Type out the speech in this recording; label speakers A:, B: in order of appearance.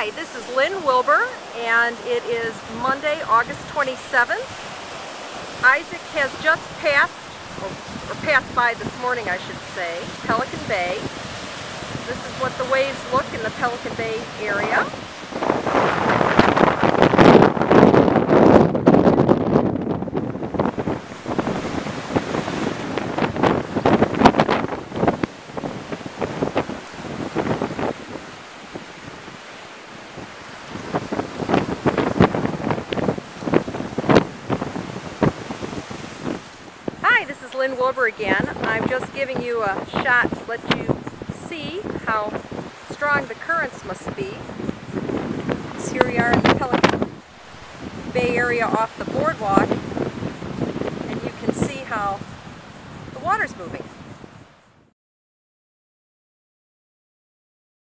A: Hi, this is Lynn Wilbur, and it is Monday, August 27th. Isaac has just passed, or passed by this morning, I should say, Pelican Bay. This is what the waves look in the Pelican Bay area. Hi, this is Lynn Wilbur again. I'm just giving you a shot to let you see how strong the currents must be. So here we are in the Pelican Bay area off the boardwalk, and you can see how the water's moving.